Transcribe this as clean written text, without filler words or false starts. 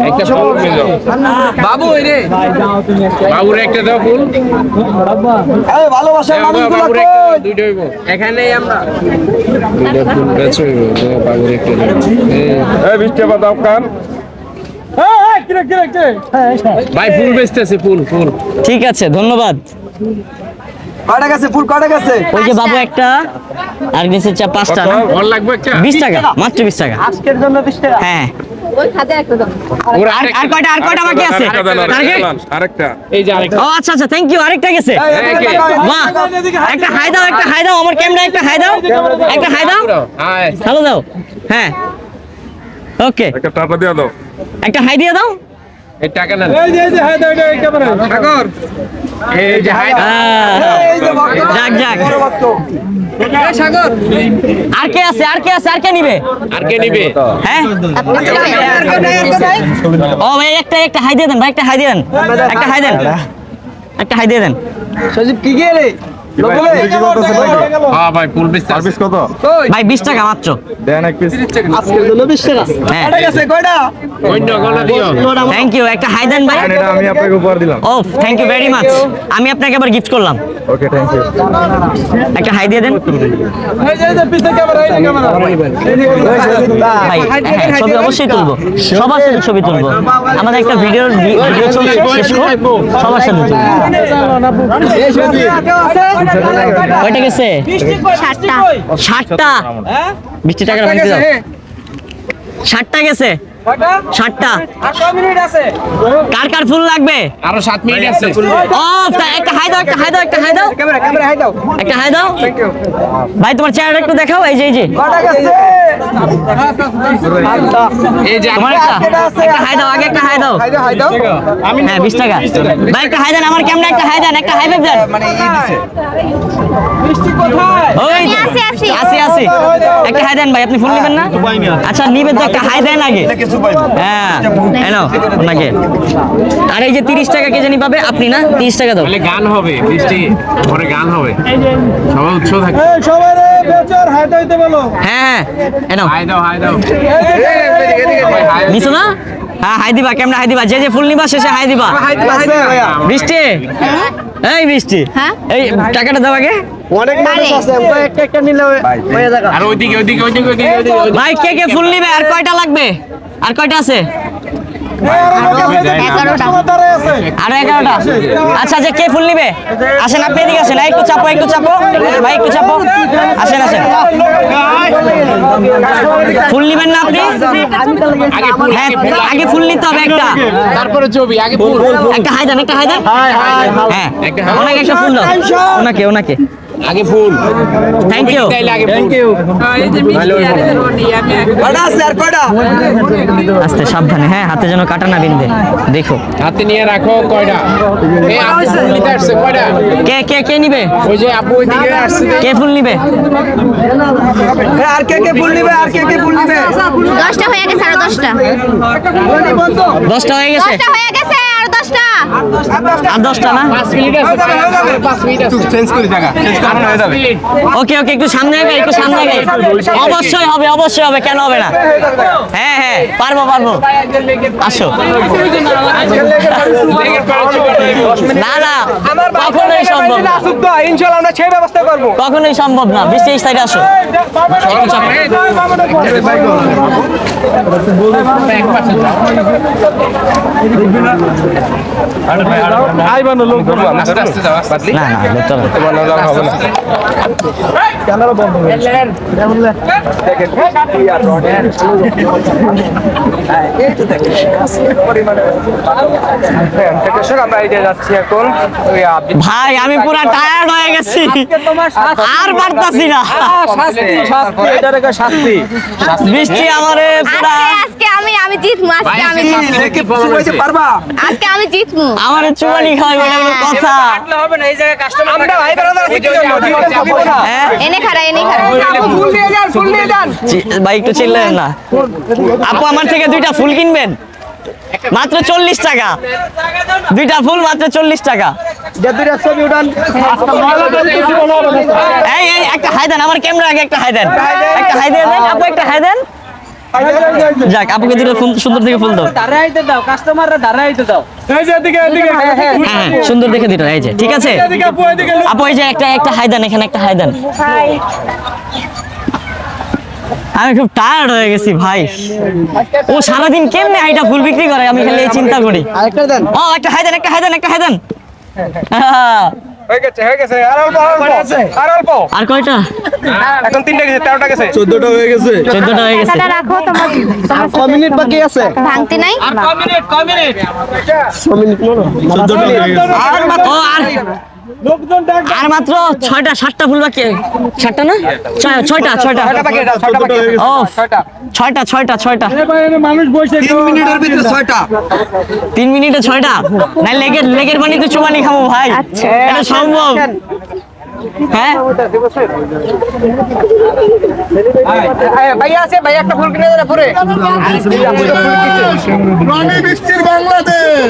একটা ফুল নিয়ে যাও বাবু ওই রে বাবুর একটা দাও ফুল এই ভালোবাসার মানুষগুলো কই দুইটা হইব এখানেই আমরা দুইটা ফুল বেচো বাবুর একটা দাও এই 20 টাকা দাও কান ভাই ফুল বেচতেছে ফুল ফুল ঠিক আছে ধন্যবাদ। কয়টা গেছে ফুল কয়টা গেছে ওই যে বাবু একটা আর নিচে চা 5টা না ভালো লাগবে একটা 20 টাকা মাত্র 20 টাকা আজকের জন্য 20 টাকা হ্যাঁ ওই খাতে একটা দাও আর কয়টা বাকি আছে আরেকটা এই যে আরেকটা ও আচ্ছা আচ্ছা থ্যাংক ইউ আরেকটা গেছে বাহ একটা হাই দাও আমার ক্যামেরা একটা হাই দাও হাই হ্যালো দাও হ্যাঁ ওকে একটা টাটা দিয়ে দাও একটা হাই দিয়ে দাও এই টাকা না এই যে হাই দাও এটা ক্যামেরা সাগর এই যে হাই এই যে যাক বড় ভক্ত সাগর আর কে আছে আর কে নিবে আর কে নিবে হ্যাঁ ও ভাই একটা হাই দিয়ে দেন ভাই একটা হাই দিয়ে দেন একটা হাই দিয়ে দেন সজীব কি গেলে হ্যাঁ ভাই ফুল বেচতে সার্ভিস কত ভাই 20 টাকা মাত্র দেন এক পিস আজকের জন্য 20 টাকা হ্যাঁ কয়টা গেছে কয়টা অন্য গলা দিও থ্যাংক ইউ একটা হাই দেন ভাই এটা আমি আপনাকে উপহার দিলাম ও থ্যাংক ইউ ভেরি মাচ আমি আপনাকে আবার গিফট করলাম ওকে থ্যাংক ইউ একটা হাই দিয়ে দেন এই যে পিছে ক্যামেরা এই যে ক্যামেরা ভাই হ্যাঁ ছবি অবশ্যই তুলবো সবার সাথে ছবি তুলবো আমাদের একটা ভিডিও চলছে শেষ করব সবার সাথে তুলবো কয়টা গেছে 60টা 20 টাকা ভাঙতে দাও 60টা গেছে 60টা আর কয় মিনিট আছে কার ফুল লাগবে আরো 7 মিনিট আছে ও একটা হাই দাও ক্যামেরা হাই দাও একটা হাই দাও ভাই তোমার চেহারা একটু দেখাও এই যে কয়টা গেছে এই যে তোমার একটা হাই দাও আগে একটা হাই দাও হাই দাও হ্যাঁ 20 টাকা ভাই একটা হাই দেন আমার ক্যামেরা একটা হাই দেন একটা হাই ব্যাক দেন মানে এই দিছে মিষ্টি কোথায় ওই আসি একটা হাই দেন ভাই আপনি ফুল নেবেন না আচ্ছা নিবেন তো একটা হাই দেন আগে হ্যাঁ এনো ওনাকে আর এই যে 30 টাকা কে জানি পাবে আপনি না 30 টাকা দাও তাহলে গান হবে বৃষ্টি পরে গান হবে সবাই উৎসাহ থাকে এই সবাই রে বেচার হাই দাইতে বলো হ্যাঁ এনো হাই দাও নিছো না হ্যাঁ হাই দিবা ক্যামেরা হাই দিবা যে ফুল নিবা শেষে হাই দিবা বৃষ্টি এই বৃষ্টি হ্যাঁ? এই টাকাটা দাও আগে অনেক মানুষ আছে একটা নিলে হয়ে যাবে আর ওইদিকে ভাই কে ফুল নিবে আর কয়টা লাগবে আর কয়টা আছে আরো 11টা আচ্ছা যে কে ফুল নিবে আসেন আপনি এদিকে আসেন একটু চাপো ভাই একটু চাপো আসেন ফুল নিবেন না আপনি হ্যাঁ আগে ফুল নিতে হবে একটা তারপরে ছবি আগে ফুল একটা হাই দেন হ্যাঁ ওনাকে একটা ফুল দাও ওনাকে আগে ফুল থ্যাংক ইউ আগে থ্যাংক ইউ কয়টা আছে আর কয়টা আস্তে সাবধানে হ্যাঁ হাতে যেন কাটা না বিন্দে দেখো হাতে নিয়ে রাখো কয়টা এই আপু ফুল নিতে আসছে কয়টা কে নিবে ওই যে আপু ওইদিকে আসছে কে ফুল নিবে আর কে ফুল নিবে 10টা হয়ে গেছে আর 10টা 10টা হয়ে গেছে 10টা হয়ে গেছে আর 10টা আর 10টা না 5 মিনিট আছে 5 মিনিট আছে চেঞ্জ করে জায়গা চেঞ্জ করতে হয়ে যাবে ওকে একটু সামনে আগে অবশ্যই হবে কেন হবে না হ্যাঁ পারবো আসো না কখনোই সম্ভব না ইনশাআল্লাহ আমরা সেই ব্যবস্থা করব কখনোই সম্ভব না 20 সাইডে আসো আইবানো লোক আস্তে আস্তে যাও আস্তে না লোকটা হবে না ক্যামেরা বন্ধ হয়ে আমরা এই যে যাচ্ছি এখন ভাই আমি পুরো টায়ার্ড হয়ে গেছি আর পারতাছি না শাস্তি বৃষ্টি আমারে পুরা আজকে আমি জিতমু পারবা আজকে আমি জিতমু আমারে চুমানি খাওয়াই বলে কথা হবে না এই জায়গায় কাস্টমার আমরা ভাই ব্রাদার হ্যাঁ এনে খাড়া ফুল নিয়ে যান ভাই একটু চিল্লেন না আপু আমার থেকে 2টা ফুল কিনবেন মাত্র 40 টাকা 2টা ফুল মাত্র 40 টাকা ছবি উঠান এই একটা হাই দেন আমার ক্যামেরা আগে একটা হাই দেন আপু একটা হাই দেন যাক আপুকে দুটো ফুল সুন্দর দেখে ফুল দাও। দাঁড়াইতে দাও কাস্টমাররা দাঁড়াইতে দাও হ্যাঁ সুন্দর দেখে দিটো এই যে ঠিক আছে আপু এই যে একটা হাই দেন এখানে একটা হাই দেন আমি খুব টায়ার্ড হয়ে গেছি ভাই ও সারাদিন কেমনে হাইটা ফুল বিক্রি করে আমি খালি এই চিন্তা করি আরেকটা দেন ও একটা হাই দেন একটা হাই দেন হয়ে গেছে আর অল্প আর অল্প আর কয়টা এখন 3টা গেছে 13টা গেছে 14টা হয়ে গেছে টাকাটা রাখো তোমার ক মিনিট বাকি আছে ভাঙতি নাই আর মাত্র আর মাত্র 6টা 7টা ফুল বাকি 7টা না 6টা বাকি এটা 6টা বাকি আছে ও 6টা মানুষ বসে 3 মিনিটের ভিতরে 6টা 3 মিনিটে 6টা না লেগের পানি তো চুমানি খাবো ভাই এটা সম্ভব হ্যাঁ ভাইয়া আছে ভাইয়া একটা ফুল কিনে দেন পুরে রনি বৃষ্টির বাংলাদেশ